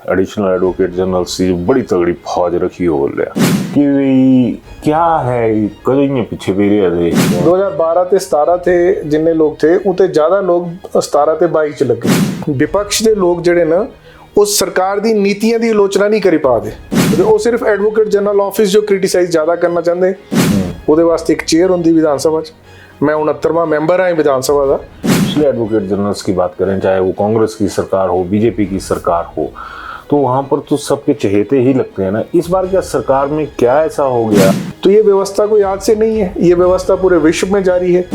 Additional advocate general सी बड़ी तगड़ी फौज रखी हो बोल रहा कि क्या है कहीं पीछे भी रहे 2012 ਤੇ 17 ਤੇ ਜਿੰਨੇ ਲੋਕ थे ਉਤੇ ਜ਼ਿਆਦਾ ਲੋਕ 17 ਤੇ 22 ਚ ਲੱਗੇ। ਵਿਪਕਸ਼ ਦੇ ਲੋਕ ਜਿਹੜੇ ਨਾ ਉਹ ਸਰਕਾਰ ਦੀ ਨੀਤੀਆਂ ਦੀ ਆਲੋਚਨਾ ਨਹੀਂ ਕਰੀ ਪਾਦੇ, ਉਹ ਸਿਰਫ ਐਡਵੋਕੇਟ ਜਨਰਲ ਆਫਿਸ ਜੋ ਕ੍ਰਿਟਿਸਾਈਜ਼ ਜ਼ਿਆਦਾ ਕਰਨਾ ਚਾਹੁੰਦੇ। ਉਹਦੇ ਵਾਸਤੇ ਇੱਕ ਚੇਅਰ ਹੁੰਦੀ ਵਿਧਾਨ ਸਭਾ 'ਚ। मैं 69वां मेंबर हाँ विधानसभा का। पिछले एडवोकेट जनरल्स की बात करें, चाहे वो कांग्रेस की सरकार हो, बीजेपी की सरकार हो, तो वहाँ पर तो सबके चहेते ही लगते हैं ना। इस बार क्या सरकार में क्या ऐसा हो गया? तो ये व्यवस्था कोई आज से नहीं है, ये व्यवस्था पूरे विश्व में जारी है।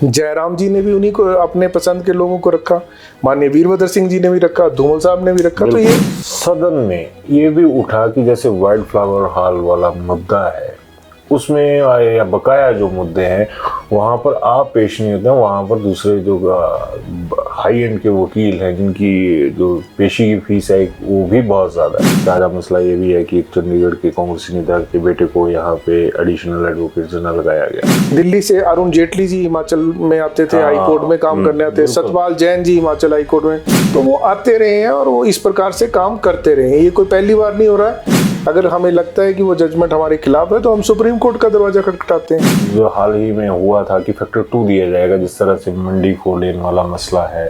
जयराम जी ने भी उन्हीं को अपने पसंद के लोगों को रखा, माननीय वीरभद्र सिंह जी ने भी रखा, धूमल साहब ने भी रखा। तो ये सदन में ये भी उठा कि जैसे वाइल्ड फ्लावर हॉल वाला मुद्दा है, उसमें या बकाया जो मुद्दे हैं वहाँ पर आप पेश नहीं होते हैं, वहाँ पर दूसरे जो हाई एंड के वकील हैं जिनकी जो पेशी की फीस है वो भी बहुत ज़्यादा है। ताज़ा मसला ये भी है कि एक चंडीगढ़ के कांग्रेसी नेता के बेटे को यहाँ पे एडिशनल एडवोकेट जनरल लगाया गया। दिल्ली से अरुण जेटली जी हिमाचल में आते थे, हाई कोर्ट में काम करने आते, सतपाल जैन जी हिमाचल हाई कोर्ट में, तो वो आते रहे हैं और वो इस प्रकार से काम करते रहे हैं। ये कोई पहली बार नहीं हो रहा है। अगर हमें लगता है कि वो जजमेंट हमारे खिलाफ है तो हम सुप्रीम कोर्ट का दरवाजा खटखटाते हैं। जो हाल ही में हुआ था कि फैक्टर 2 दिया जाएगा, जिस तरह से मंडी फोलेन वाला मसला है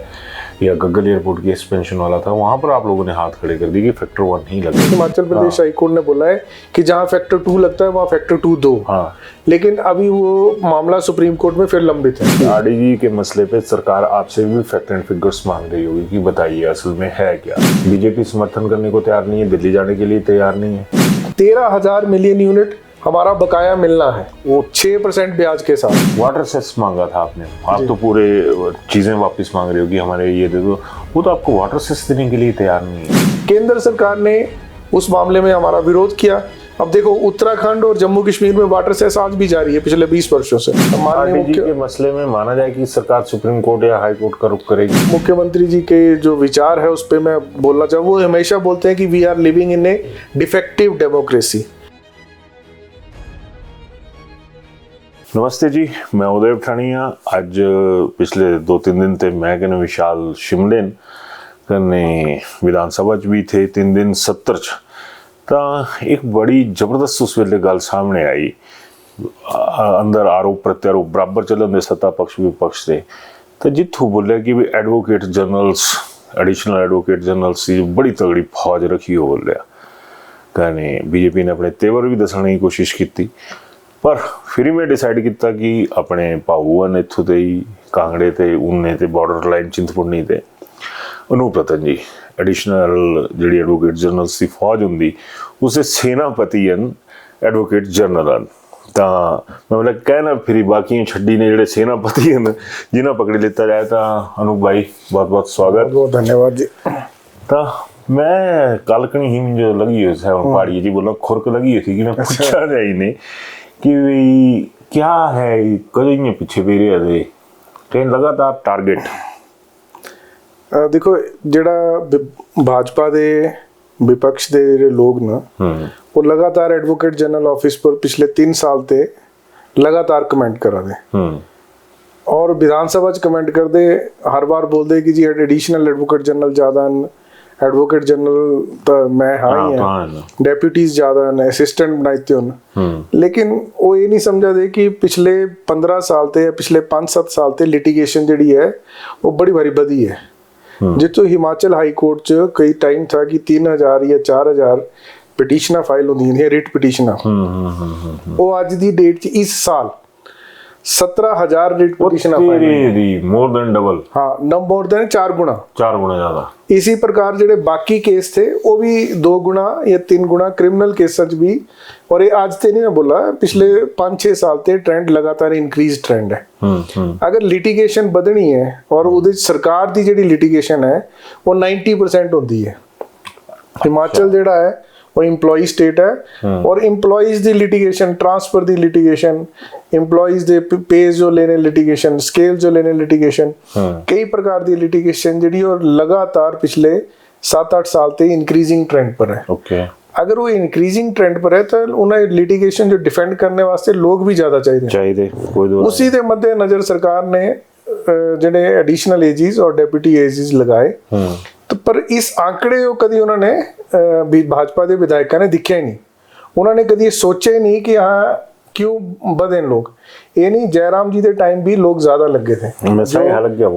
या गग्गल एयरपोर्ट की एक्सपेंशन वाला था, वहां पर आप लोगों ने हाथ खड़े कर दिए कि फैक्टर 1 ही लगे। हिमाचल प्रदेश हाई कोर्ट ने बोला है कि जहां फैक्टर 2 लगता है वहां फैक्टर 2 दो। हाँ, लेकिन अभी वो मामला सुप्रीम कोर्ट में फिर लंबित है। आरडीजी के मसले पे सरकार आपसे भी फैक्ट एंड फिगर्स मांग रही होगी कि बताइए असल में है क्या। बीजेपी समर्थन करने को तैयार नहीं है, दिल्ली जाने के लिए तैयार नहीं है। 13,000 मिलियन यूनिट हमारा बकाया मिलना है, वो 6% ब्याज के साथ। वाटर सेस मांगा था आपने, आप तो पूरे चीजें वापस मांग रहे हो कि हमारे ये दे दो, वो तो आपको वाटर सेस देने के लिए तैयार नहीं है। केंद्र सरकार ने उस मामले में हमारा विरोध किया। अब देखो उत्तराखंड और जम्मू कश्मीर में वाटर सेस आज भी जारी है पिछले 20 वर्षों से। आरडीजी के मसले में माना जाए कि सरकार सुप्रीम कोर्ट या हाई कोर्ट का रुख करेगी। मुख्यमंत्री जी के जो विचार है उस पर मैं बोलना चाहूँ। वो हमेशा बोलते हैं कि we are living in a defective democracy. नमस्ते जी, मैं उदय पठानिया। अज पिछले 2-3 दिन ते मैं कहना विशाल शिमले कन्ने विधान सभा च भी थे, 3 दिन सत्र च, तो एक बड़ी जबरदस्त उस वेले गल सामने आई। अंदर आरोप प्रत्यारोप बराबर चलन दे, सत्ता पक्ष विपक्ष से, तो जिथों बोलिया कि भी advocate generals additional advocate generals की बड़ी तगड़ी फौज रखी हो बोल रहा। कहने बीजेपी ने अपने तेवर भी दसने की कोशिश की, पर फिर मैं डिसाइड किया कि अपने भाऊ ने इत्थों ते ही कांगड़े ते ऊने ते बॉर्डर लाइन चिंतपुर्णी ते अनूप रतन जी एडिशनल जी एडवोकेट जनरल की फौज होंगी उसे सेनापति एडवोकेट जनरल। तो मैं मतलब कहना फिर बाकी छड्डी ने जोड़े सेनापति हैं जिन्हें पकड़ लेता जाए। तो अनूप भाई बहुत बहुत स्वागत। बहुत धन्यवाद जी। तो मैं कालकनी ही जो लगी हुई है पहाड़ी जी बोला खुरक लगी हुई थी कि मैं पूछा जाए ने कि क्या है कहीं पीछे भी रहे ट्रेन लगातार टारगेट। देखो ਜਿਹੜਾ भाजपा ਦੇ विपक्ष ਦੇ ਜਿਹੜੇ ਲੋग ना वो लगातार एडवोकेट जनरल ऑफिस पर पिछले 3 साल ते लगातार कमेंट करा दे और विधानसभा च कमेंट कर दे। हर बार बोल दे कि जी एडिशनल एडवोकेट जनरल ज्यादा एडवोकेट जनरल तो मैं हाँ ही है, डेप्यूटीज ज्यादा ने, असिस्टेंट बनाते हो। लेकिन वो ये नहीं समझा दे कि पिछले 15 साल ते या पिछले 5-7 साल ते लिटिगेशन जी है वो बड़ी भारी बधी है। जितों हिमाचल हाई कोर्ट च कई टाइम था कि 3,000 या 4,000 पिटीशना फाइल होंदी रिट पिटीशना, वो आज दी डेट च इस साल 17,000 रिट पिटीशना फाइल, मोर देन डबल। हाँ, न मोर देन 4 गुना ज्यादा। इसी प्रकार ਜਿਹੜੇ बाकी केस थे वो भी 2 गुना या 3 गुना क्रिमिनल केसां च भी। और ये आज ते नहीं मैं बोला, पिछले 5-6 साल ते ट्रेंड लगातार इंक्रीज ट्रेंड है। अगर लिटिगेशन बढ़नी है और उधर सरकार दी ਜਿਹੜੀ लिटिगेशन है वो 90% होती है। हिमाचल ਜਿਹੜਾ है वो इंप्लॉई स्टेट है और इंप्लॉइज दी लिटिगेशन, ट्रांसफर दी लिटिगेशन, इंप्लॉइज दे पेज जो लेने लिटिगेशन, स्केल जो लेने लिटिगेशन, कई प्रकार दी लिटिगेशन जी और लगातार पिछले 7-8 साल ते इंक्रीजिंग ट्रेंड पर है। okay. अगर वो इंक्रीजिंग ट्रेंड पर है तो उन्हें लिटिगेशन जो डिफेंड करने वास्ते लोग भी ज्यादा चाहिए। उसी के मद्देनजर सरकार ने जिन्हें एडिशनल एजीज और डेप्यूटी एजीज लगाए तो पर इस आंकड़े को कभी उन्होंने भाजपा के विधायकों ने दिखे ही नहीं। उन्होंने कभी सोचे नहीं कि हाँ क्यों बदे लोग। ये नहीं, जयराम जी के टाइम भी लोग ज्यादा लगे थे।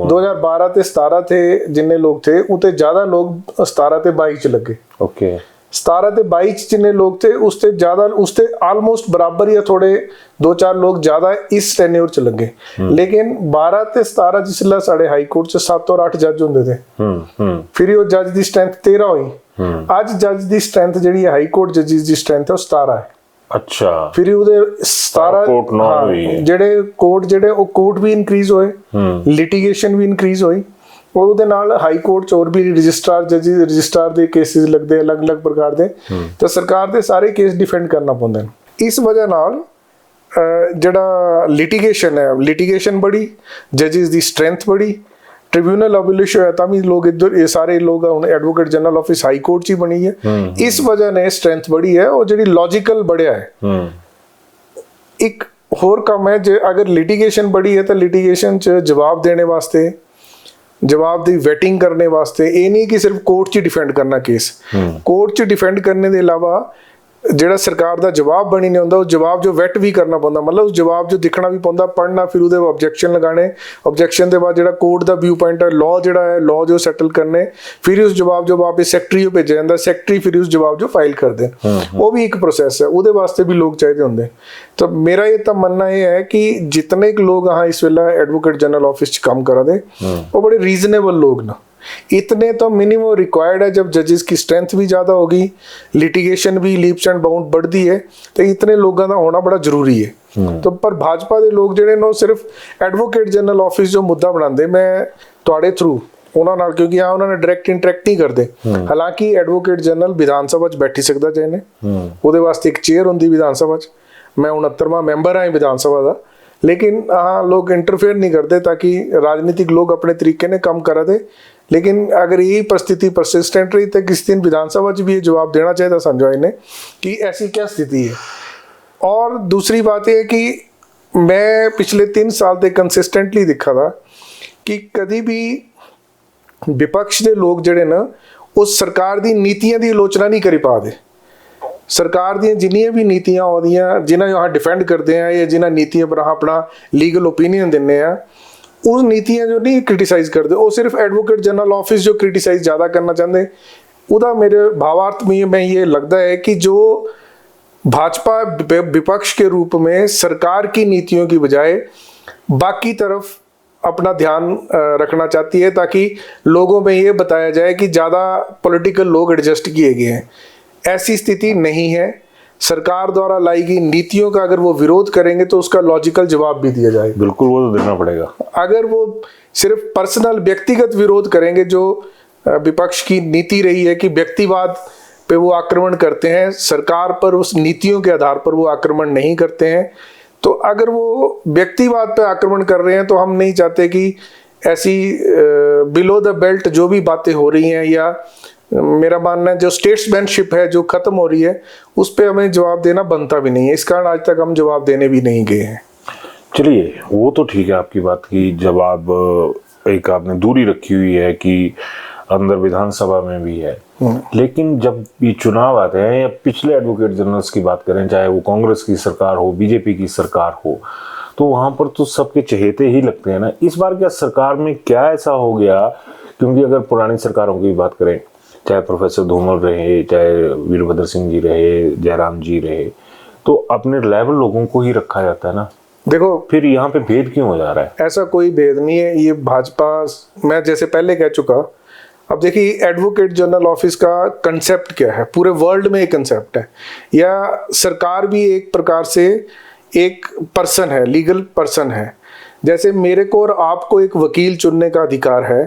2012 ते 17 थे जिन्ने लोग थे उते ज्यादा लोग 17 ते 22 च लगे। ओके 17 ते 22 जिन्ने लोग थे उसते ज्यादा, उसते ऑलमोस्ट बराबर या थोड़े 2-4 लोग ज्यादा इस टेन्योर च लगे। लेकिन 12 ते 17 जिसला साढ़े हाई कोर्ट च 7 और 8 जज होंदे थे, फिर वो जज की स्ट्रेंथ 13 हुई। आज जज की स्ट्रेंथ जी हाई कोर्ट जजिस की स्ट्रेंथ है 17 है। अच्छा, फिर ਉਹਦੇ 17 ਜਿਹੜੇ ਕੋਰਟ ਵੀ ਇਨਕਰੀਜ਼ ਹੋਏ, ਲਿਟੀਗੇਸ਼ਨ ਵੀ ਇਨਕਰੀਜ਼ ਹੋਈ, ਔਰ ਉਹਦੇ ਨਾਲ ਹਾਈ ਕੋਰਟ ਚ ਹੋਰ ਵੀ ਰਜਿਸਟਰਾਰ ਦੇ ਕੇਸਿਸ ਲੱਗਦੇ ਅਲੱਗ-ਅਲੱਗ ਪ੍ਰਕਾਰ ਦੇ, ਤਾਂ ਸਰਕਾਰ ਦੇ ਸਾਰੇ ਕੇਸ ਡਿਫੈਂਡ ਕਰਨਾ ਪੈਂਦੇ ਨੇ। ਇਸ ਵਜ੍ਹਾ ਨਾਲ ਜਿਹੜਾ ਲਿਟੀਗੇਸ਼ਨ ਬੜੀ, ਜਜਿਸ ਦੀ ਸਟਰੈਂਥ ਬੜੀ, ट्रिब्यूनल अबलिश होया ਤਾਂ ਵੀ ਲੋਕ ਇੱਧਰ ਇਹ ਸਾਰੇ ਲੋਕ ਹੁਣ advocate general office high court 'ਚ ਹੀ ਬਣੀ ਹੈ। ਇਸ ਵਜ੍ਹਾ ਨੇ ਸਟਰੈਂਥ ਬੜੀ ਹੈ, ਉਹ ਜਿਹੜੀ ਲੌਜੀਕਲ ਬੜਿਆ ਹੈ। ਇੱਕ ਹੋਰ ਕੰਮ ਹੈ, ਜੇ ਅਗਰ ਲਿਟੀਗੇਸ਼ਨ ਬੜੀ ਹੈ ਤਾਂ ਲਿਟੀਗੇਸ਼ਨ 'ਚ ਜਵਾਬ ਦੇਣੇ ਵਾਸਤੇ, ਜਵਾਬ ਦੀ ਵੈਟਿੰਗ ਕਰਨੇ ਵਾਸਤੇ, ਇਹ ਨਹੀਂ ਕਿ ਸਿਰਫ ਕੋਰਟ 'ਚ ਡਿਫੈਂਡ ਕਰਨਾ ਕੇਸ। ਕੋਰਟ 'ਚ ਡਿਫੈਂਡ ਕਰਨੇ ਦੇ ਇਲਾਵਾ ਜਿਹੜਾ ਸਰਕਾਰ ਦਾ ਜਵਾਬ ਬਣੀ ਨਹੀਂ ਹੁੰਦਾ, ਉਹ ਜਵਾਬ ਜੋ ਵੈਟ ਵੀ ਕਰਨਾ ਪੈਂਦਾ, ਮਤਲਬ ਉਸ ਜਵਾਬ ਜੋ ਦਿਖਣਾ ਵੀ ਪੈਂਦਾ, ਪੜ੍ਹਨਾ, ਫਿਰ ਉਹਦੇ ਆਬਜੈਕਸ਼ਨ ਲਗਾਣੇ, ਆਬਜੈਕਸ਼ਨ ਦੇ ਬਾਅਦ ਜਿਹੜਾ ਕੋਰਟ ਦਾ ਵਿਊ ਪੁਆਇੰਟ ਹੈ, ਲਾਅ ਜਿਹੜਾ ਹੈ, ਲਾਅ ਜੋ ਸੈਟਲ ਕਰਨੇ, ਫਿਰ ਉਸ ਜਵਾਬ ਜੋ ਵਾਪਸ ਸੈਕਟਰੀ ਨੂੰ ਭੇਜਿਆ ਜਾਂਦਾ, ਸੈਕਟਰੀ ਫਿਰ ਉਸ ਜਵਾਬ ਜੋ ਫਾਈਲ ਕਰਦੇ, ਉਹ ਵੀ ਇੱਕ ਪ੍ਰੋਸੈਸ ਹੈ, ਉਹਦੇ ਵਾਸਤੇ ਵੀ ਲੋਕ ਚਾਹੀਦੇ ਹੁੰਦੇ। ਤਾਂ ਮੇਰਾ ਇਹ ਤਾਂ ਮੰਨਣਾ ਇਹ ਹੈ ਕਿ ਜਿਤਨੇ ਕੁ ਲੋਕ ਹਾਂ ਇਸ ਵੇਲੇ ਐਡਵੋਕੇਟ ਜਨਰਲ ਆਫਿਸ 'ਚ ਕੰਮ ਕਰਦੇ, ਉਹ बड़े रीजनेबल लोग ना, इतने तो मिनिमम रिक्वायर्ड है। जब जजेस की स्ट्रेंथ भी ज़्यादा होगी, लिटिगेशन भी लीप्स एंड बाउंड बढ़ती है, तो इतने लोगों का होना बड़ा जरूरी है। तो पर भाजपा के लोग जिहड़े ने सिर्फ एडवोकेट जनरल ऑफिस जो मुद्दा बनाते, मैं तुहाडे थ्रू ਉਹਨਾਂ ਨਾਲ, ਕਿਉਂਕਿ ਆ ਉਹਨਾਂ ਨੇ ਡਾਇਰੈਕਟ ਇੰਟਰੈਕਟ ਨਹੀਂ ਕਰਦੇ। ਹਾਲਾਂਕਿ ਐਡਵੋਕੇਟ ਜਨਰਲ ਵਿਧਾਨ ਸਭਾ 'ਚ ਬੈਠੀ ਸਕਦਾ ਚਾਹੇ, ਉਹਦੇ ਵਾਸਤੇ ਇੱਕ ਚੇਅਰ ਹੁੰਦੀ ਵਿਧਾਨ ਸਭਾ 'ਚ। ਮੈਂ 69ਵਾਂ ਮੈਂਬਰ ਹਾਂ ਵਿਧਾਨ ਸਭਾ ਦਾ, लेकिन हाँ लोग इंटरफेयर नहीं करते ताकि राजनीतिक लोग अपने तरीके ने काम करा दे। लेकिन अगर यही परिस्थिति परसिस्टेंट रही तो किसी दिन विधानसभा में भी ये जवाब देना चाहिए संजय ने कि ऐसी क्या स्थिति है। और दूसरी बात यह है कि मैं पिछले 3 साल से कंसिस्टेंटली दिखा था कि कभी भी विपक्ष के लोग जिहड़े ना उस सरकार की नीतियां की आलोचना नहीं करी पा दे। सरकार दी जिन्नियां भी नीतियां आउंदियां जिन्हां जो डिफेंड करते हैं या जिन्हां नीतियां पर अपना लीगल ओपीनियन दिंदे आ, उस नीतियां जो नहीं क्रिटिसाइज करते, वो सिर्फ एडवोकेट जनरल ऑफिस जो क्रिटिसाइज ज़्यादा करना चाहते, उदा मेरे भावार्थ में ये लगता है कि जो भाजपा विपक्ष के रूप में सरकार की नीतियों की बजाय बाकी तरफ अपना ध्यान रखना चाहती है, ताकि लोगों में ये बताया जाए कि ज़्यादा पॉलिटिकल लोग एडजस्ट किए गए हैं। ऐसी स्थिति नहीं है। सरकार द्वारा लाई गई नीतियों का अगर वो विरोध करेंगे तो उसका लॉजिकल जवाब भी दिया जाएगा। बिल्कुल, वो तो देना पड़ेगा। अगर वो सिर्फ पर्सनल व्यक्तिगत विरोध करेंगे, जो विपक्ष की नीति रही है कि व्यक्तिवाद पे वो आक्रमण करते हैं, सरकार पर उस नीतियों के आधार पर वो आक्रमण नहीं करते हैं, तो अगर वो व्यक्तिवाद पे आक्रमण कर रहे हैं तो हम नहीं चाहते कि ऐसी बिलो द बेल्ट जो भी बातें हो रही हैं, या मेरा मानना है जो स्टेट्समैनशिप है जो खत्म हो रही है, उस पर हमें जवाब देना बनता भी नहीं है। इस कारण आज तक हम जवाब देने भी नहीं गए हैं। चलिए, वो तो ठीक है आपकी बात की, जवाब एक आपने दूरी रखी हुई है कि अंदर विधानसभा में भी है, लेकिन जब ये चुनाव आते हैं या पिछले एडवोकेट जनरल्स की बात करें, चाहे वो कांग्रेस की सरकार हो, बीजेपी की सरकार हो, तो वहाँ पर तो सबके चहेते ही लगते हैं ना। इस बार क्या सरकार में क्या ऐसा हो गया? क्योंकि अगर पुरानी सरकारों की बात करें, चाहे प्रोफेसर धूमल रहे, चाहे वीरभद्र सिंह जी रहे, जयराम जी रहे, तो अपने लेवल लोगों को ही रखा जाता है ना। देखो, फिर यहाँ पे भेद क्यों हो जा रहा है? ऐसा कोई भेद नहीं है। ये भाजपा, मैं जैसे पहले कह चुका, अब देखिए एडवोकेट जनरल ऑफिस का कंसेप्ट क्या है, पूरे वर्ल्ड में एक कंसेप्ट है, या सरकार भी एक प्रकार से एक पर्सन है, लीगल पर्सन है। जैसे मेरे को और आपको एक वकील चुनने का अधिकार है,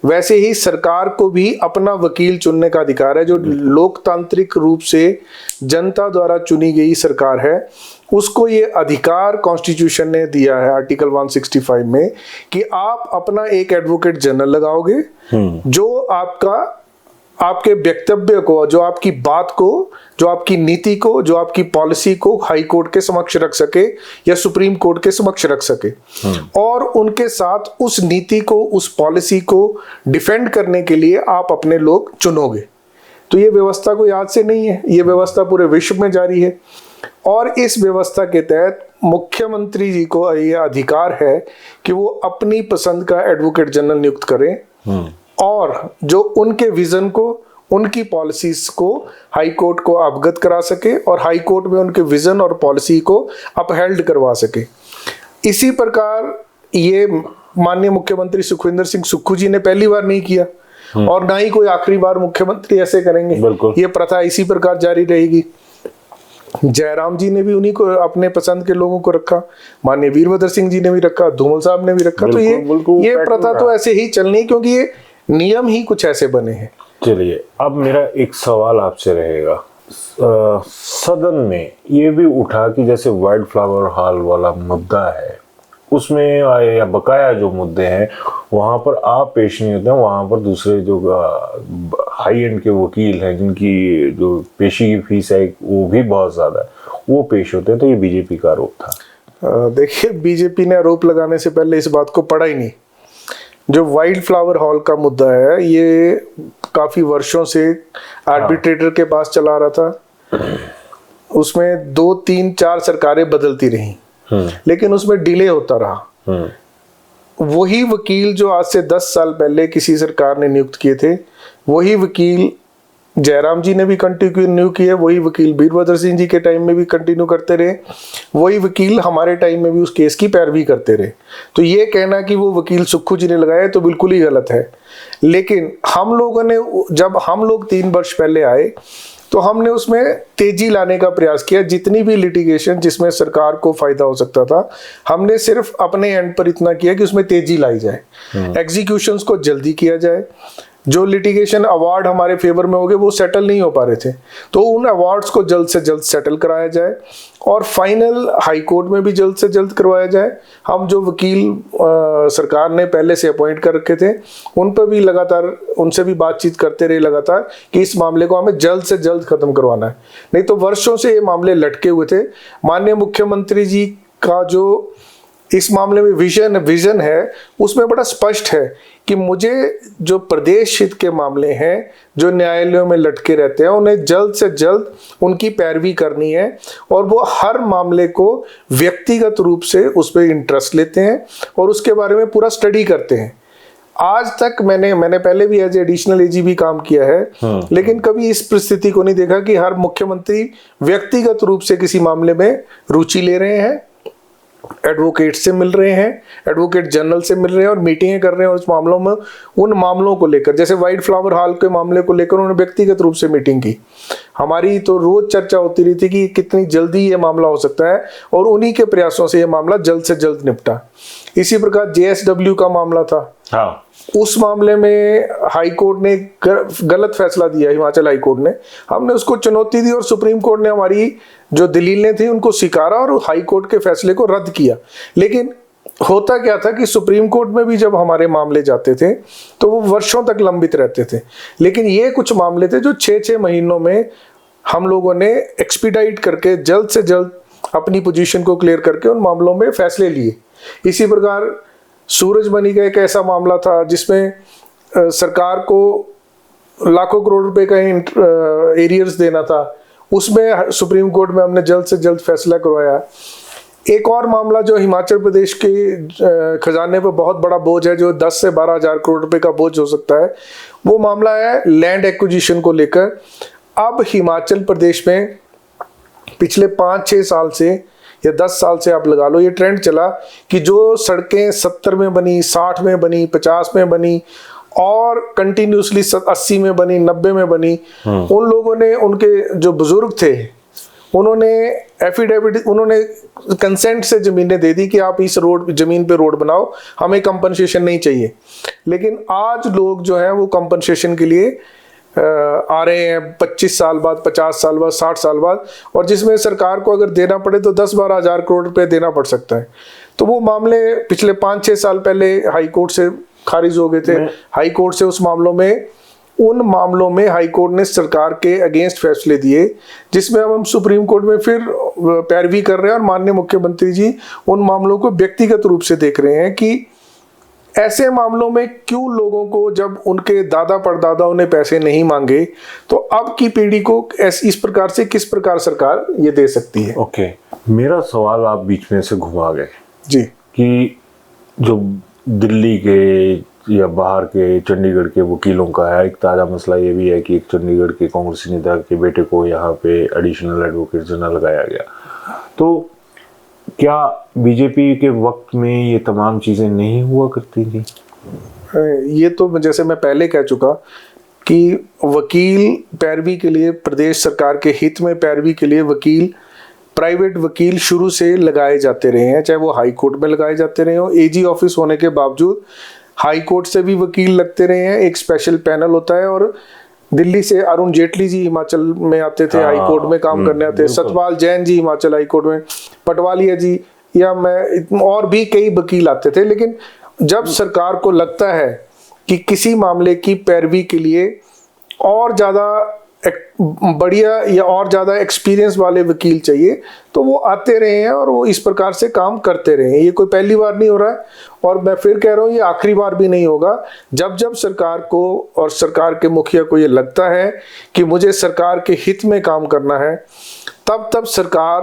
वैसे ही सरकार को भी अपना वकील चुनने का अधिकार है। जो लोकतांत्रिक रूप से जनता द्वारा चुनी गई सरकार है, उसको ये अधिकार कॉन्स्टिट्यूशन ने दिया है आर्टिकल 165 में कि आप अपना एक एडवोकेट जनरल लगाओगे जो आपका आपके वक्तव्य को, जो आपकी बात को, जो आपकी नीति को, जो आपकी पॉलिसी को हाई कोर्ट के समक्ष रख सके या सुप्रीम कोर्ट के समक्ष रख सके, और उनके साथ उस नीति को, उस पॉलिसी को डिफेंड करने के लिए आप अपने लोग चुनोगे। तो ये व्यवस्था कोई आज से नहीं है, ये व्यवस्था पूरे विश्व में जारी है। और इस व्यवस्था के तहत मुख्यमंत्री जी को ये अधिकार है कि वो अपनी पसंद का एडवोकेट जनरल नियुक्त करें और जो उनके विजन को, उनकी पॉलिसीज को हाई कोर्ट को अवगत करा सके और हाई कोर्ट में उनके विजन और पॉलिसी को अपहेल्ड करवा सके। इसी प्रकार ये माननीय मुख्यमंत्री सुखविंदर सिंह सुक्खू जी ने पहली बार नहीं किया और ना ही कोई आखिरी बार मुख्यमंत्री ऐसे करेंगे। ये प्रथा इसी प्रकार जारी रहेगी। जयराम जी ने भी उन्हीं को, अपने पसंद के लोगों को रखा, माननीय वीरभद्र सिंह जी ने भी रखा, धूमल साहब ने भी रखा। तो ये प्रथा तो ऐसे ही चलनी, क्योंकि ये नियम ही कुछ ऐसे बने हैं। चलिए, अब मेरा एक सवाल आपसे रहेगा। सदन में ये भी उठा कि जैसे वाइल्ड फ्लावर हॉल वाला मुद्दा है, उसमें या बकाया जो मुद्दे हैं वहां पर आप पेश नहीं होते हैं, वहां पर दूसरे जो हाई एंड के वकील हैं जिनकी जो पेशी की फीस है वो भी बहुत ज्यादा है, वो पेश होते हैं। तो ये बीजेपी का आरोप था। देखिए, बीजेपी ने आरोप लगाने से पहले इस बात को पढ़ा ही नहीं। जो वाइल्ड फ्लावर हॉल का मुद्दा है, ये काफी वर्षों से आर्बिट्रेटर के पास चला रहा था। उसमें 2, 3, 4 सरकारें बदलती रही, लेकिन उसमें डिले होता रहा। वही वकील जो आज से 10 साल पहले किसी सरकार ने नियुक्त किए थे, वही वकील जयराम जी ने भी कंटिन्यू किए, वही वकील वीरभद्र सिंह जी के टाइम में भी कंटिन्यू करते रहे, वही वकील हमारे टाइम में भी उस केस की पैरवी करते रहे। तो ये कहना कि वो वकील सुक्खू जी ने लगाया तो बिल्कुल ही गलत है। लेकिन हम लोगों ने, जब हम लोग 3 वर्ष पहले आए तो हमने उसमें तेजी लाने का प्रयास किया। जितनी भी लिटिगेशन जिसमें सरकार को फायदा हो सकता था, हमने सिर्फ अपने एंड पर इतना किया कि उसमें तेजी लाई जाए, एग्जीक्यूशंस को जल्दी किया जाए। जो लिटिगेशन अवार्ड हमारे फेवर में हो गए वो सेटल नहीं हो पा रहे थे, तो उन अवार्ड्स को जल्द से जल्द सेटल कराया जाए और फाइनल हाई कोर्ट में भी जल्द से जल्द करवाया जाए। हम जो वकील सरकार ने पहले से अपॉइंट कर रखे थे, उन पर भी लगातार, उनसे भी बातचीत करते रहे लगातार कि इस मामले को हमें जल्द से जल्द खत्म करवाना है, नहीं तो वर्षों से ये मामले लटके हुए थे। माननीय मुख्यमंत्री जी का जो इस मामले में विजन है, उसमें बड़ा स्पष्ट है कि मुझे जो प्रदेश हित के मामले हैं, जो न्यायालयों में लटके रहते हैं, उन्हें जल्द से जल्द उनकी पैरवी करनी है और वो हर मामले को व्यक्तिगत रूप से उस पर इंटरेस्ट लेते हैं और उसके बारे में पूरा स्टडी करते हैं। आज तक मैंने पहले भी एज एडिशनल एजीपी काम किया है, लेकिन कभी इस परिस्थिति को नहीं देखा कि हर मुख्यमंत्री व्यक्तिगत रूप से किसी मामले में रुचि ले रहे हैं, एडवोकेट से मिल रहे हैं, एडवोकेट जनरल से मिल रहे हैं और मीटिंगें कर रहे हैं उस मामलों में, उन मामलों को लेकर। जैसे वाइल्ड फ्लावर हॉल के मामले को लेकर उन्होंने व्यक्तिगत रूप से मीटिंग की। हमारी तो रोज चर्चा होती रही थी कि कितनी जल्दी ये मामला हो सकता है और उन्हीं के प्रयासों से ये मामला जल्द से जल्द निपटा। इसी प्रकार JSW का मामला था, हाँ, उस मामले में हाई कोर्ट ने गलत फैसला दिया, हिमाचल हाई कोर्ट ने। हमने उसको चुनौती दी और सुप्रीम कोर्ट ने हमारी जो दलीलें थी उनको स्वीकारा और हाई कोर्ट के फैसले को रद्द किया। लेकिन होता क्या था कि सुप्रीम कोर्ट में भी जब हमारे मामले जाते थे तो वो वर्षों तक लंबित रहते थे, लेकिन ये कुछ मामले थे जो 6-6 महीनों में हम लोगों ने एक्सपीडाइट करके जल्द से जल्द अपनी पोजीशन को क्लियर करके उन मामलों में फैसले लिए। इसी प्रकार सूरजमणि का एक ऐसा मामला था जिसमें सरकार को लाखों करोड़ रुपए का एरियर्स देना था, उसमें सुप्रीम कोर्ट में हमने जल्द से जल्द फैसला करवाया। एक और मामला जो हिमाचल प्रदेश के खजाने पर बहुत बड़ा बोझ है, जो 10 से 12 हजार करोड़ रुपए का बोझ हो सकता है, वो मामला है लैंड एक्विजिशन को लेकर। अब हिमाचल प्रदेश में पिछले 5-6 साल से या 10 साल से आप लगा लो, ये ट्रेंड चला कि जो सड़कें 70 में बनी, 60 में बनी, 50 में बनी और कंटिन्यूसली 80 में बनी, 90 में बनी, उन लोगों ने, उनके जो बुजुर्ग थे, उन्होंने एफिडेविट, उन्होंने कंसेंट से जमीनें दे दी कि आप इस रोड, जमीन पे रोड बनाओ, हमें कंपनसेशन नहीं चाहिए। लेकिन आज लोग जो हैं वो कंपनसेशन के लिए आ रहे हैं 25 साल बाद, 50 साल बाद, 60 साल बाद, और जिसमें सरकार को अगर देना पड़े तो 10-12 हजार करोड़ रुपए देना पड़ सकता है। तो वो मामले पिछले 5-6 साल पहले हाई कोर्ट से खारिज हो गए थे। हाई कोर्ट से उस मामलों में उन मामलों में हाई कोर्ट ने सरकार के अगेंस्ट फैसले दिए, जिसमें अब हम सुप्रीम कोर्ट में फिर पैरवी कर रहे हैं और माननीय मुख्यमंत्री जी उन मामलों को व्यक्तिगत रूप से देख रहे हैं कि ऐसे मामलों में क्यों लोगों को, जब उनके दादा परदादाओं ने पैसे नहीं मांगे, तो अब की पीढ़ी को इस प्रकार से किस प्रकार सरकार ये दे सकती है। ओके, मेरा सवाल आप बीच में से घुमा गए जी, कि जो दिल्ली के या बाहर के चंडीगढ़ के वकीलों का है, एक ताज़ा मसला ये भी है कि एक चंडीगढ़ के कांग्रेसी नेता के बेटे को यहाँ पे एडिशनल एडवोकेट जनरल लगाया गया। तो क्या बीजेपी के वक्त में ये तमाम चीज़ें नहीं हुआ करती थी? ये तो जैसे मैं पहले कह चुका कि वकील पैरवी के लिए, प्रदेश सरकार के हित में पैरवी के लिए वकील, प्राइवेट वकील शुरू से लगाए जाते रहे हैं, चाहे वो हाई कोर्ट में लगाए जाते रहे हो। एजी ऑफिस होने के बावजूद हाई कोर्ट से भी वकील लगते रहे हैं, एक स्पेशल पैनल होता है। और दिल्ली से अरुण जेटली जी हिमाचल में आते थे, हाई कोर्ट में काम करने आते, सतपाल जैन जी हिमाचल हाई कोर्ट में, पटवालिया जी, या मैं और भी कई वकील आते थे। लेकिन जब सरकार को लगता है कि किसी मामले की पैरवी के लिए और ज़्यादा बढ़िया या और ज़्यादा एक्सपीरियंस वाले वकील चाहिए, तो वो आते रहे हैं और वो इस प्रकार से काम करते रहे हैं। ये कोई पहली बार नहीं हो रहा है, और मैं फिर कह रहा हूँ ये आखिरी बार भी नहीं होगा। जब जब सरकार को और सरकार के मुखिया को ये लगता है कि मुझे सरकार के हित में काम करना है, तब तब सरकार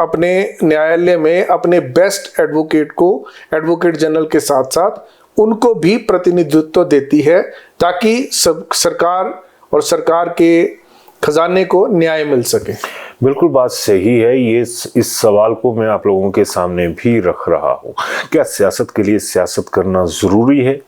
अपने न्यायालय में अपने बेस्ट एडवोकेट को, एडवोकेट जनरल के साथ साथ उनको भी प्रतिनिधित्व देती है, ताकि सब सरकार और सरकार के खजाने को न्याय मिल सके। बिल्कुल बात सही है। ये इस सवाल को मैं आप लोगों के सामने भी रख रहा हूँ। क्या सियासत के लिए सियासत करना ज़रूरी है?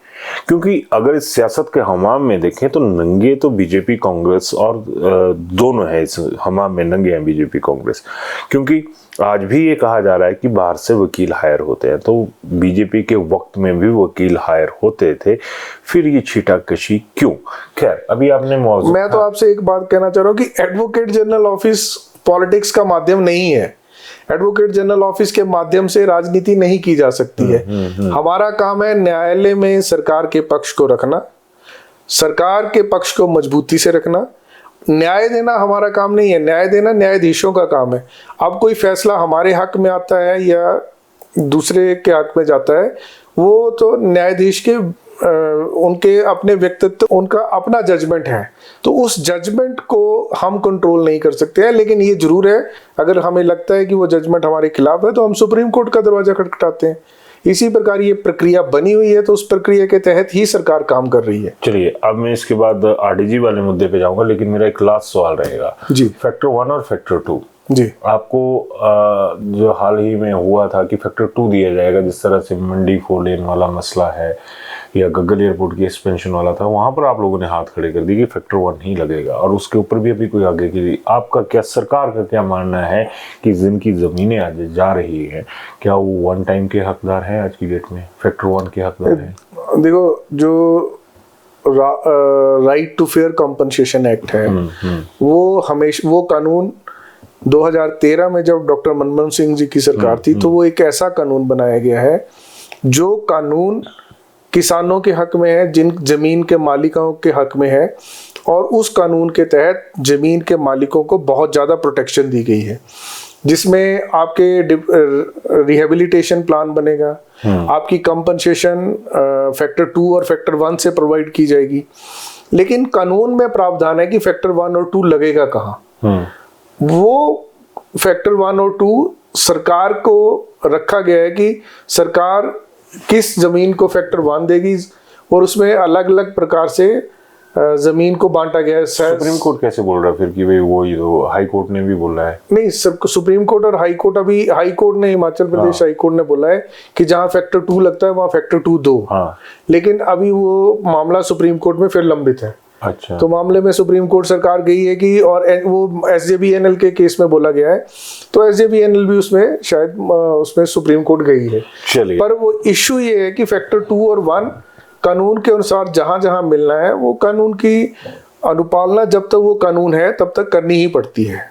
क्योंकि अगर इस सियासत के हमाम में देखें तो नंगे तो बीजेपी कांग्रेस और दोनों है, इस हमाम में नंगे हैं बीजेपी कांग्रेस। क्योंकि आज भी ये कहा जा रहा है कि बाहर से वकील हायर होते हैं, तो बीजेपी के वक्त में भी वकील हायर होते थे, फिर ये छीटाकशी क्यों? खैर, अभी आपने मैं तो आपसे एक बात कहना चाह रहा हूँ कि एडवोकेट जनरल ऑफिस पॉलिटिक्स का माध्यम नहीं है। एडवोकेट जनरल ऑफिस के माध्यम से राजनीति नहीं की जा सकती है। हमारा काम है न्यायालय में सरकार के पक्ष को रखना, सरकार के पक्ष को मजबूती से रखना। न्याय देना हमारा काम नहीं है, न्याय देना न्यायाधीशों का काम है। अब कोई फैसला हमारे हक में आता है या दूसरे के हक में जाता है, वो तो न्यायाधीश के उनके अपने व्यक्तित्व, उनका अपना जजमेंट है, तो उस जजमेंट को हम कंट्रोल नहीं कर सकते हैं। लेकिन ये जरूर है, अगर हमें लगता है कि वो जजमेंट हमारे खिलाफ है तो हम सुप्रीम कोर्ट का दरवाजा खटखटाते हैं। इसी प्रकार ये प्रक्रिया बनी हुई है, तो उस प्रक्रिया के तहत ही सरकार काम कर रही है। चलिए, अब मैं इसके बाद आरडीजी वाले मुद्दे पे जाऊंगा, लेकिन मेरा एक लास्ट सवाल रहेगा जी। फैक्टर 1 और फैक्टर 2 जी, आपको जो हाल ही में हुआ था कि फैक्टर 2 दिया जाएगा, जिस तरह से मंडी 4 लेन वाला मसला है या गग्गल एयरपोर्ट की एक्सपेंशन वाला था, वहां पर आप लोगों ने हाथ खड़े कर दिए कि फैक्टर 1 ही लगेगा, और उसके ऊपर भी अभी कोई आगे की आपका क्या, सरकार का क्या मानना है कि जिनकी ज़मीनें आज जा रही हैं, क्या वो 1 टाइम के हकदार हैं आज की डेट में, फैक्टर 1 के हकदार हैं? देखो, जो right to fair compensation act है, वो हमेशा, वो कानून 2013 में जब डॉक्टर मनमोहन सिंह जी की सरकार थी, तो वो एक ऐसा कानून बनाया गया है जो कानून किसानों के हक में है, जिन जमीन के मालिकों के हक में है, और उस कानून के तहत जमीन के मालिकों को बहुत ज़्यादा प्रोटेक्शन दी गई है, जिसमें आपके रिहेबिलिटेशन प्लान बनेगा, आपकी कंपनसेशन फैक्टर 2 और फैक्टर 1 से प्रोवाइड की जाएगी। लेकिन कानून में प्रावधान है कि फैक्टर 1 और 2 लगेगा कहाँ। वो फैक्टर 1 और 2 सरकार को रखा गया है कि सरकार किस जमीन को फैक्टर 1 देगी, और उसमें अलग अलग प्रकार से जमीन को बांटा गया है। सुप्रीम कोर्ट कैसे बोल रहा है फिर कि भाई वो ही तो हाई कोर्ट ने भी बोला है? नहीं, सब सुप्रीम कोर्ट और हाई कोर्ट, अभी हाई कोर्ट ने, हिमाचल प्रदेश हाई कोर्ट ने बोला है कि जहां फैक्टर 2 लगता है वहां फैक्टर 2 दो। लेकिन अभी वो मामला सुप्रीम कोर्ट में फिर लंबित है। अच्छा। तो मामले में सुप्रीम कोर्ट सरकार गई है कि, और वो SJVNL के केस में बोला गया है, तो SJVNL भी उसमें शायद उसमें सुप्रीम कोर्ट गई है। चलिए, पर वो इश्यू ये है कि फैक्टर 2 और 1 कानून के अनुसार जहां जहां मिलना है, वो कानून की अनुपालना जब तक वो कानून है तब तक करनी ही पड़ती है।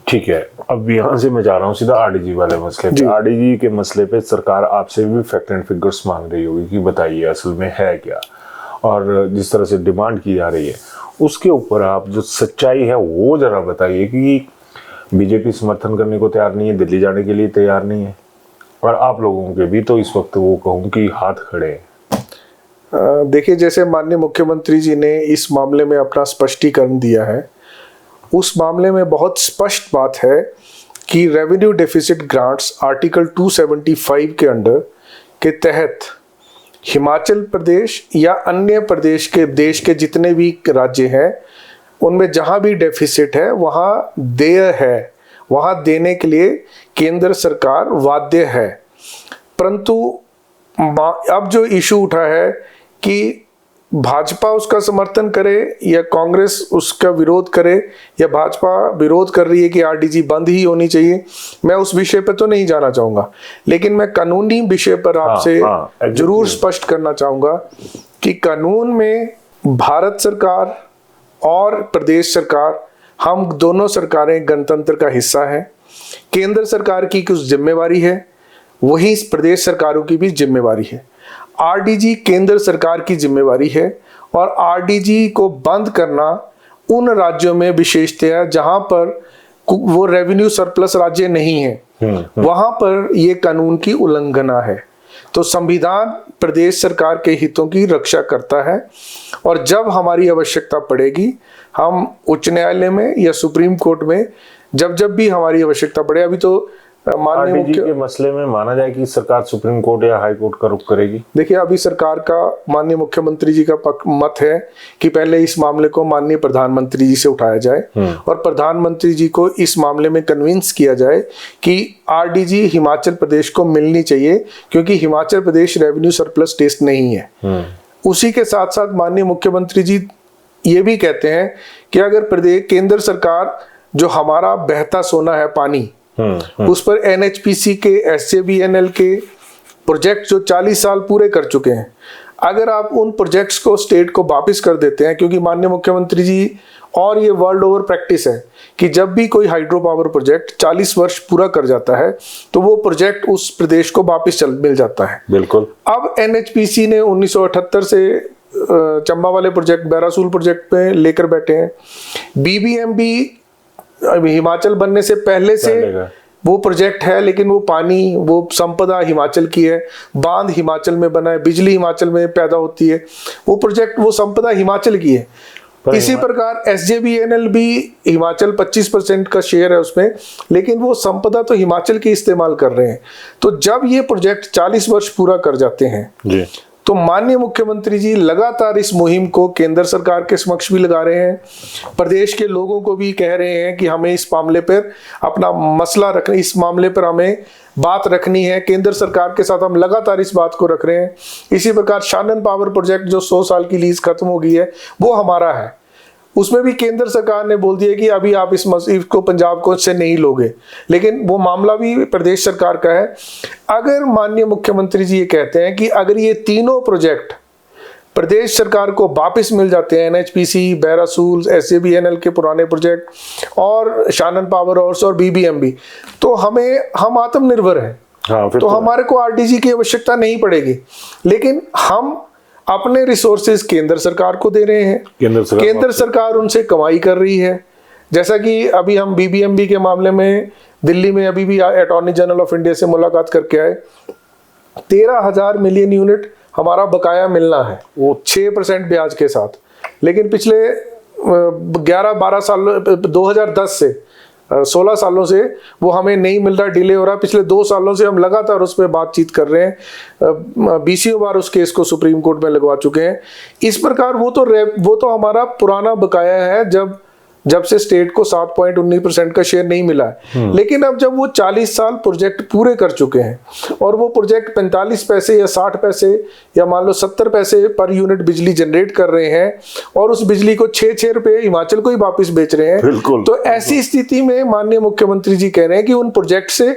ठीक है, अब यहाँ से मैं जा रहा हूँ सीधा आरडीजी वाले मसले पे। आरडीजी के मसले पे सरकार आपसे भी फैक्ट एंड फिगर्स मांग रही होगी कि बताइए असल में है क्या, और जिस तरह से डिमांड की जा रही है, उसके ऊपर आप जो सच्चाई है वो जरा बताइए कि बीजेपी समर्थन करने को तैयार नहीं है, दिल्ली जाने के लिए तैयार नहीं है, और आप लोगों के भी तो इस वक्त वो कहूँ कि हाथ खड़े हैं। देखिए, जैसे माननीय मुख्यमंत्री जी ने इस मामले में अपना स्पष्टीकरण दिया है, उस मामले में बहुत स्पष्ट बात है कि रेवेन्यू डेफिसिट ग्रांट्स आर्टिकल 275 के अंडर के तहत हिमाचल प्रदेश या अन्य प्रदेश के देश के जितने भी राज्य हैं, उनमें जहां भी डेफिसिट है वहां देय है, वहां देने के लिए केंद्र सरकार बाध्य है। परंतु अब जो इशू उठा है कि भाजपा उसका समर्थन करे या कांग्रेस उसका विरोध करे, या भाजपा विरोध कर रही है कि आरडीजी बंद ही होनी चाहिए, मैं उस विषय पर तो नहीं जाना चाहूंगा, लेकिन मैं कानूनी विषय पर आपसे जरूर स्पष्ट करना चाहूंगा कि कानून में भारत सरकार और प्रदेश सरकार, हम दोनों सरकारें गणतंत्र का हिस्सा हैं। केंद्र सरकार की कुछ जिम्मेवारी है, वही प्रदेश सरकारों की भी जिम्मेवारी है। आरडीजी केंद्र सरकार की जिम्मेवारी है, और आरडीजी को बंद करना उन राज्यों में विशेषतया जहां पर वो रेवेन्यू सरप्लस राज्य नहीं है, वहां पर ये कानून की उल्लंघना है। तो संविधान प्रदेश सरकार के हितों की रक्षा करता है, और जब हमारी आवश्यकता पड़ेगी हम उच्च न्यायालय में या सुप्रीम कोर्ट में जब भी हमारी आवश्यकता पड़े, अभी तो माननीय के मसले में माना जाए कि सरकार सुप्रीम कोर्ट या हाई कोर्ट का रुख करेगी। देखिए, अभी सरकार का माननीय मुख्यमंत्री जी का मत है कि पहले इस मामले को माननीय प्रधानमंत्री जी से उठाया जाए, और प्रधानमंत्री जी को इस मामले में कन्विंस किया जाए कि आरडीजी हिमाचल प्रदेश को मिलनी चाहिए, क्योंकि Himachal Pradesh revenue surplus state नहीं है। उसी के साथ साथ माननीय मुख्यमंत्री जी ये भी कहते हैं कि अगर प्रदेश केंद्र सरकार जो हमारा बहता सोना है पानी, उस पर एनएचपीसी के एसजेवीएनएल के प्रोजेक्ट जो 40 साल पूरे कर चुके हैं, अगर आप उन प्रोजेक्ट्स को स्टेट को वापस कर देते हैं, क्योंकि माननीय मुख्यमंत्री जी और ये वर्ल्ड ओवर प्रैक्टिस है कि जब भी कोई हाइड्रो पावर प्रोजेक्ट 40 वर्ष पूरा कर जाता है तो वो प्रोजेक्ट उस प्रदेश को वापस मिल जाता है। बिल्कुल। अब एनएचपीसी ने 1978 से चंबा वाले प्रोजेक्ट, बैरासूल प्रोजेक्ट पे लेकर बैठे हैं। बीबीएमबी हिमाचल बनने से पहले से वो प्रोजेक्ट है, लेकिन वो पानी, वो संपदा हिमाचल की है, बांध हिमाचल में बना है, बिजली हिमाचल में पैदा होती है, वो प्रोजेक्ट, वो संपदा हिमाचल की है। इसी प्रकार एसजेवीएनएल भी हिमाचल 25% का शेयर है उसमें, लेकिन वो संपदा तो हिमाचल की इस्तेमाल कर रहे हैं। तो जब ये प्रोजेक्ट 40 वर्ष पूरा कर जाते हैं जी, तो माननीय मुख्यमंत्री जी लगातार इस मुहिम को केंद्र सरकार के समक्ष भी लगा रहे हैं, प्रदेश के लोगों को भी कह रहे हैं कि हमें इस मामले पर अपना मसला रखना, इस मामले पर हमें बात रखनी है। केंद्र सरकार के साथ हम लगातार इस बात को रख रहे हैं। इसी प्रकार शानन पावर प्रोजेक्ट जो 100 साल की लीज खत्म हो गई है, वो हमारा है, उसमें भी केंद्र सरकार ने बोल दिया कि अभी आप इस मसीह को पंजाब को से नहीं लोगे, लेकिन वो मामला भी प्रदेश सरकार का है। अगर माननीय मुख्यमंत्री जी ये कहते हैं कि अगर ये तीनों प्रोजेक्ट प्रदेश सरकार को वापस मिल जाते हैं, एनएचपीसी, बैरासूल, एसजेवीएनएल के पुराने प्रोजेक्ट और शानन पावर हाउस और बीबीएमबी, तो हम आत्मनिर्भर हैं। तो हमारे को आरडीजी की आवश्यकता नहीं पड़ेगी, लेकिन हम अपने रिसोर्सेज केंद्र सरकार को दे रहे हैं। केंद्र सरकार उनसे कमाई कर रही है। जैसा कि अभी हम बीबीएमबी के मामले में दिल्ली में अभी भी अटॉर्नी जनरल ऑफ इंडिया से मुलाकात करके आए। 13,000 मिलियन यूनिट हमारा बकाया मिलना है, वो 6% ब्याज के साथ, लेकिन पिछले 11-12 साल 2010 से 16 सालों से वो हमें नहीं मिल रहा, डिले हो रहा। पिछले 2 सालों से हम लगातार उस पर बातचीत कर रहे हैं, 20 बार उस केस को सुप्रीम कोर्ट में लगवा चुके हैं। इस प्रकार वो तो हमारा पुराना बकाया है, जब से स्टेट को 7.19% का शेयर नहीं मिला है। लेकिन अब जब वो 40 साल प्रोजेक्ट पूरे कर चुके हैं और वो प्रोजेक्ट 45 पैसे या 60 पैसे या मान लो 70 पैसे पर यूनिट बिजली जनरेट कर रहे हैं, और उस बिजली को 6 रुपए हिमाचल को ही वापस बेच रहे हैं, तो ऐसी स्थिति में माननीय मुख्यमंत्री जी कह रहे हैं कि उन प्रोजेक्ट से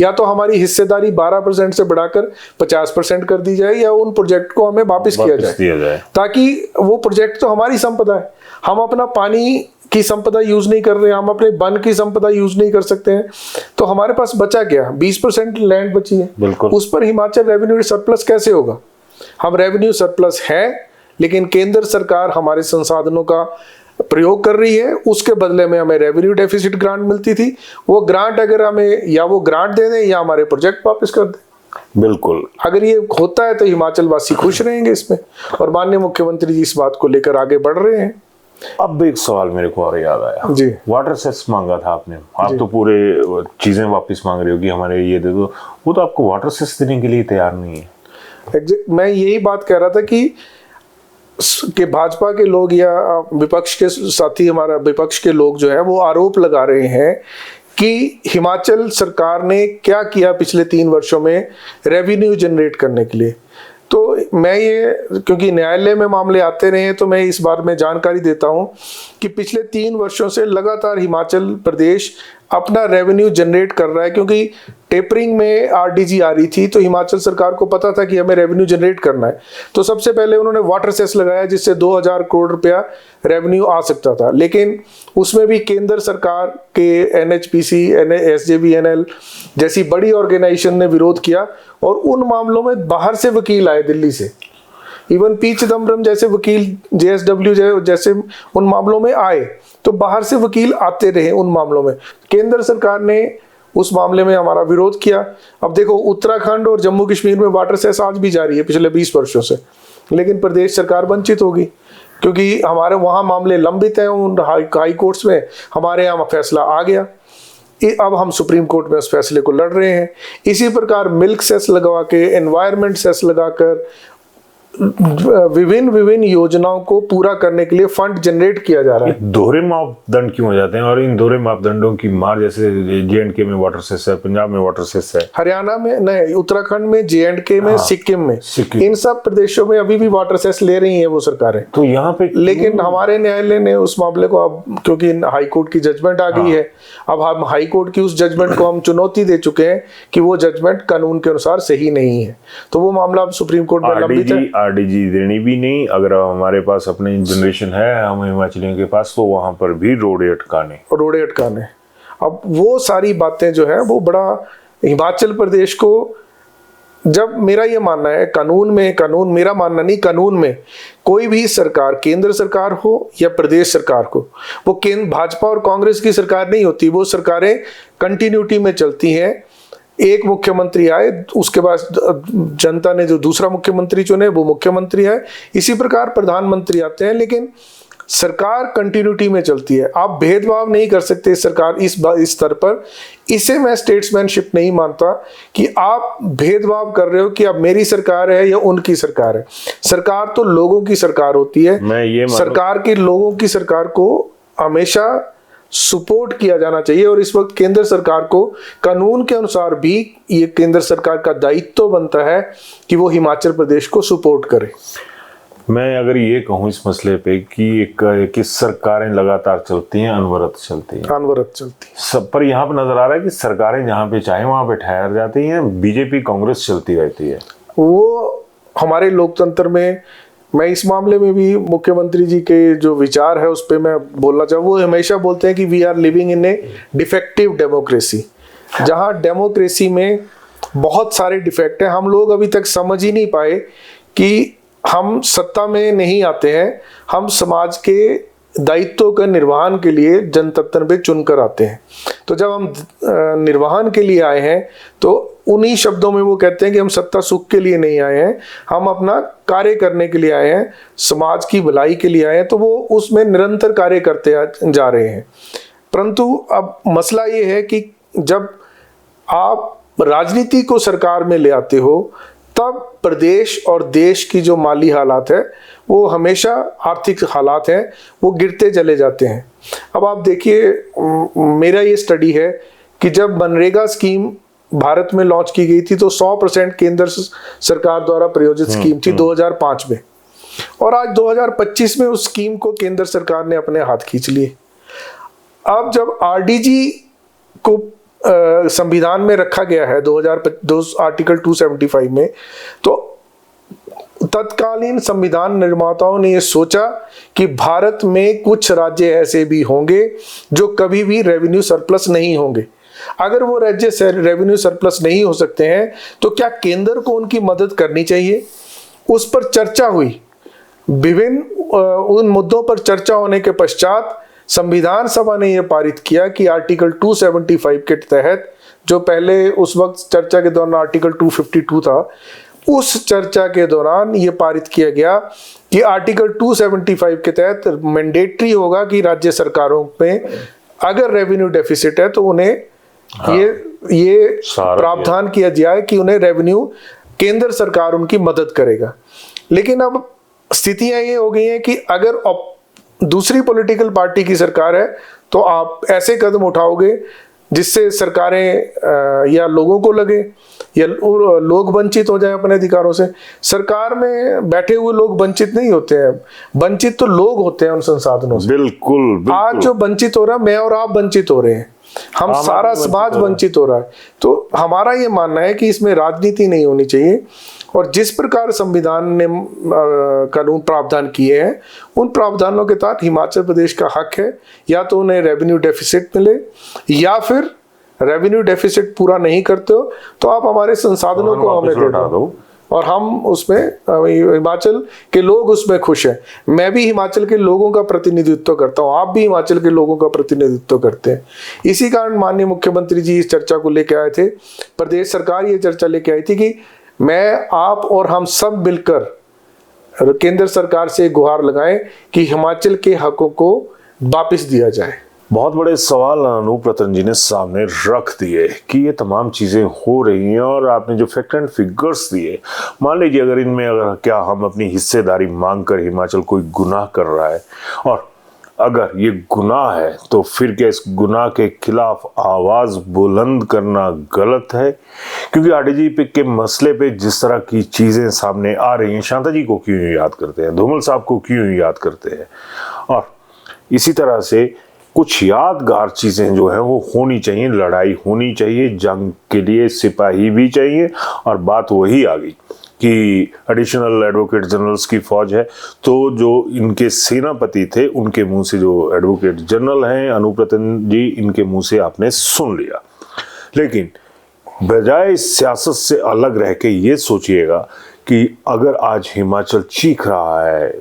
या तो हमारी हिस्सेदारी 12% से बढ़ाकर 50% कर दी जाए, या उन प्रोजेक्ट को हमें वापस किया जाए, ताकि वो प्रोजेक्ट तो हमारी संपदा है। हम अपना पानी की संपदा यूज नहीं कर रहे हैं, हम अपने वन की संपदा यूज नहीं कर सकते हैं, तो हमारे पास बचा क्या? 20% लैंड बची है, उस पर हिमाचल रेवेन्यू सरप्लस कैसे होगा? हम रेवेन्यू सरप्लस है, लेकिन केंद्र सरकार हमारे संसाधनों का प्रयोग कर रही है, उसके बदले में हमें रेवेन्यू डेफिसिट ग्रांट मिलती थी, वो ग्रांट अगर हमें या वो ग्रांट दे दें या हमारे प्रोजेक्ट वापस कर दें। बिल्कुल, अगर ये होता है तो हिमाचल वासी खुश रहेंगे इसमें, और माननीय मुख्यमंत्री जी इस बात को लेकर आगे बढ़ रहे हैं। अब एक सवाल मेरे को और याद आया जी। वाटर सेस मांगा था आपने, आप तो पूरे चीजें वापस मांग रहे हो कि हमारे ये दे दो, वो तो आपको वाटर सेस देने के लिए तैयार नहीं है। मैं यही बात कह रहा था कि भाजपा के लोग या विपक्ष के साथी, हमारा विपक्ष के लोग जो है वो आरोप लगा रहे हैं कि हिमाचल सरकार ने क्या किया पिछले 3 वर्षों में रेवेन्यू जनरेट करने के लिए। तो मैं ये, क्योंकि न्यायालय में मामले आते रहे हैं, तो मैं इस बारे में जानकारी देता हूं कि पिछले 3 वर्षों से लगातार हिमाचल प्रदेश अपना रेवेन्यू जनरेट कर रहा है, क्योंकि टेपरिंग में आरडीजी आ रही थी, तो हिमाचल सरकार को पता था कि हमें रेवेन्यू जनरेट करना है। तो सबसे पहले उन्होंने वाटर सेस लगाया, जिससे 2000 करोड़ रुपया रेवेन्यू आ सकता था, लेकिन उसमें भी केंद्र सरकार के एनएचपीसी, एसजेवीएनएल जैसी बड़ी ऑर्गेनाइजेशन ने विरोध किया, और उन मामलों में बाहर से वकील आए दिल्ली से, इवन पी चिदम्बरम जैसे वकील, जेएसडब्ल्यू जैसे उन मामलों में आए, तो बाहर से वकील आते रहे उन मामलों में। केंद्र सरकार ने उस मामले में हमारा विरोध किया। अब देखो, उत्तराखंड और जम्मू कश्मीर में वाटर सेस आज भी जारी है पिछले 20 वर्षों से, लेकिन प्रदेश सरकार वंचित होगी, क्योंकि हमारे वहाँ मामले लंबित हैं उन हाई कोर्ट्स में, हमारे यहाँ फैसला आ गया, अब हम सुप्रीम कोर्ट में उस फैसले को लड़ रहे हैं। इसी प्रकार मिल्क सेस लगवा के, एनवायरमेंट सेस लगाकर विभिन्न योजनाओं को पूरा करने के लिए फंड जनरेट किया जा रहा है। दोहरे मापदंड क्यों हो जाते हैं, और इन दोहरे मापदंडों की मार, जैसे जेएंडके में वाटर सेस है, पंजाब में वाटर सेस है, हरियाणा में नहीं, उत्तराखंड में, जेएंडके में, सिक्किम में, इन सब प्रदेशों में अभी भी वाटर सेस ले रही हैं वो सरकारें। तो यहाँ पे लेकिन हमारे न्यायालय ने उस मामले को, अब क्योंकि हाई कोर्ट की जजमेंट आ गई है, अब हम हाई कोर्ट की उस जजमेंट को हम चुनौती दे चुके हैं कि वो जजमेंट कानून के अनुसार सही नहीं है, तो वो मामला अब सुप्रीम कोर्ट में लंबित है। आरडीजी देनी भी नहीं, अगर हमारे पास अपनी जनरेशन है, हम हिमाचलियों के पास, तो वहां पर भी रोड़े अटकाने। अब वो सारी बातें जो है वो बड़ा हिमाचल प्रदेश को, जब मेरा ये मानना है कानून मेरा मानना नहीं, कानून में कोई भी सरकार, केंद्र सरकार हो या प्रदेश सरकार हो, वो केंद्र भाजपा और कांग्रेस की सरकार नहीं होती, वो सरकारें कंटिन्यूटी में चलती हैं। एक मुख्यमंत्री आए, उसके बाद जनता ने जो दूसरा मुख्यमंत्री चुने वो मुख्यमंत्री है, इसी प्रकार प्रधानमंत्री आते हैं, लेकिन सरकार कंटिन्यूटी में चलती है। आप भेदभाव नहीं कर सकते सरकार इस स्तर पर। इसे मैं स्टेट्समैनशिप नहीं मानता कि आप भेदभाव कर रहे हो कि अब मेरी सरकार है या उनकी सरकार है। सरकार तो लोगों की सरकार होती है। सरकार की, लोगों की सरकार को हमेशा सपोर्ट किया जाना चाहिए, और इस वक्त केंद्र सरकार को कानून के अनुसार भी ये केंद्र सरकार का दायित्व बनता है कि वो हिमाचल प्रदेश को सपोर्ट करे। मैं अगर ये कहूँ इस मसले पे कि सरकारें लगातार चलती हैं, अनवरत चलती हैं सब पर, यहाँ पे नजर आ रहा है कि सरकारें जहाँ पे चाहे वहाँ पे ठहर जाती हैं, बीजेपी कांग्रेस चलती रहती है। वो हमारे लोकतंत्र में, मैं इस मामले में भी मुख्यमंत्री जी के जो विचार है उस पर मैं बोलना चाहूँ। वो हमेशा बोलते हैं कि we are living in a defective democracy, जहाँ डेमोक्रेसी में बहुत सारे डिफेक्ट हैं। हम लोग अभी तक समझ ही नहीं पाए कि हम सत्ता में नहीं आते हैं, हम समाज के दायित्वों का निर्वहन के लिए जनतंत्र में चुनकर आते हैं। तो जब हम निर्वहन के लिए आए हैं, तो उन्हीं शब्दों में वो कहते हैं कि हम सत्ता सुख के लिए नहीं आए हैं, हम अपना कार्य करने के लिए आए हैं, समाज की भलाई के लिए आए हैं। तो वो उसमें निरंतर कार्य करते जा रहे हैं। परंतु अब मसला ये है कि जब आप राजनीति को सरकार में ले आते हो, तब प्रदेश और देश की जो माली हालात है, वो हमेशा आर्थिक हालात हैं, वो गिरते चले जाते हैं। अब आप देखिए, मेरा ये स्टडी है कि जब मनरेगा स्कीम भारत में लॉन्च की गई थी, तो 100% केंद्र सरकार द्वारा प्रायोजित स्कीम थी 2005 में, और आज 2025 में उस स्कीम को केंद्र सरकार ने अपने हाथ खींच लिए। अब जब आरडीजी को संविधान में रखा गया है 2002 आर्टिकल 275 में, तो तत्कालीन संविधान निर्माताओं ने यह सोचा कि भारत में कुछ राज्य ऐसे भी होंगे जो कभी भी रेवेन्यू सरप्लस नहीं होंगे। अगर वो राज्य रेवेन्यू सरप्लस नहीं हो सकते हैं, तो क्या केंद्र को उनकी मदद करनी चाहिए? उस पर चर्चा हुई। विभिन्न उन मुद्दों पर चर्चा होने के पश्चात संविधान सभा ने यह पारित किया कि आर्टिकल 275 के तहत, जो पहले उस वक्त चर्चा के दौरान आर्टिकल 252 था, उस चर्चा के दौरान ये पारित किया गया कि आर्टिकल 275 के तहत मैंडेटरी होगा कि राज्य सरकारों में अगर रेवेन्यू डेफिसिट है तो उन्हें ये प्रावधान किया जाए कि उन्हें रेवेन्यू केंद्र सरकार उनकी मदद करेगा। लेकिन अब स्थितियां ये हो गई हैं कि अगर दूसरी पॉलिटिकल पार्टी की सरकार है तो आप ऐसे कदम उठाओगे जिससे सरकारें या लोगों को लगे या लोग वंचित हो जाए अपने अधिकारों से। सरकार में बैठे हुए लोग वंचित नहीं होते हैं, वंचित तो लोग होते हैं उन संसाधनों से। बिल्कुल। आज जो वंचित हो रहा है, मैं और आप वंचित हो रहे हैं, हम सारा समाज वंचित हो रहा है। तो हमारा ये मानना है कि इसमें राजनीति नहीं होनी चाहिए और जिस प्रकार संविधान ने कानून प्रावधान किए हैं उन प्रावधानों के तहत हिमाचल प्रदेश का हक है या तो उन्हें रेवेन्यू डेफिसिट मिले, या फिर रेवेन्यू डेफिसिट पूरा नहीं करते हो तो आप हमारे संसाधनों को हमें दे दो और हम उसमें, हिमाचल के लोग उसमें खुश हैं। मैं भी हिमाचल के लोगों का प्रतिनिधित्व करता हूँ, आप भी हिमाचल के लोगों का प्रतिनिधित्व करते हैं। इसी कारण माननीय मुख्यमंत्री जी इस चर्चा को लेकर आए थे, प्रदेश सरकार ये चर्चा लेके आई थी कि मैं, आप और हम सब मिलकर केंद्र सरकार से गुहार लगाएं कि हिमाचल के हकों को वापस दिया जाए। बहुत बड़े सवाल अनूप रतन जी ने सामने रख दिए कि ये तमाम चीज़ें हो रही हैं और आपने जो फैक्ट एंड फिगर्स दिए, मान लीजिए अगर इनमें अगर क्या हम अपनी हिस्सेदारी मांग कर हिमाचल कोई गुनाह कर रहा है और अगर ये गुनाह है तो फिर क्या इस गुनाह के खिलाफ आवाज़ बुलंद करना गलत है? क्योंकि आरडीजी के मसले पे जिस तरह की चीज़ें सामने आ रही हैं, शांता जी को क्यों याद करते हैं, धूमल साहब को क्यों याद करते हैं, और इसी तरह से कुछ यादगार चीज़ें जो हैं वो होनी चाहिए, लड़ाई होनी चाहिए, जंग के लिए सिपाही भी चाहिए। और बात वही आ गई कि एडिशनल एडवोकेट जनरल्स की फौज है, तो जो इनके सेनापति थे उनके मुंह से, जो एडवोकेट जनरल हैं अनूप रतन जी, इनके मुंह से आपने सुन लिया। लेकिन बजाय सियासत से अलग रह के ये सोचिएगा कि अगर आज हिमाचल चीख रहा है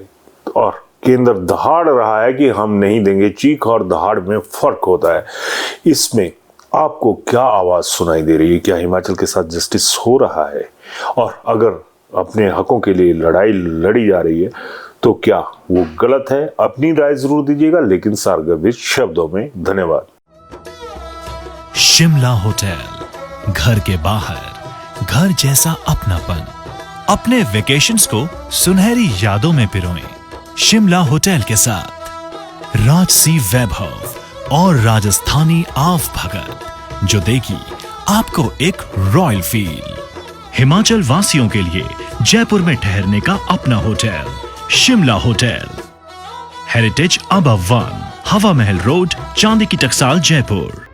और केंद्र दहाड़ रहा है कि हम नहीं देंगे, चीख और दहाड़ में फर्क होता है, इसमें आपको क्या आवाज़ सुनाई दे रही है? क्या हिमाचल के साथ जस्टिस हो रहा है? और अगर अपने हकों के लिए लड़ाई लड़ी जा रही है तो क्या वो गलत है? अपनी राय जरूर दीजिएगा, लेकिन सारगर्भित शब्दों में। धन्यवाद। शिमला होटल, घर के बाहर घर जैसा अपनापन। अपने वेकेशंस को सुनहरी यादों में पिरोएं शिमला होटल के साथ। राजसी वैभव और राजस्थानी आव भगत, जो देगी आपको एक रॉयल फील। हिमाचल वासियों के लिए जयपुर में ठहरने का अपना hotel, Shimla hotel. Heritage above 1, हवा महल रोड, चांदी की टकसाल, जयपुर।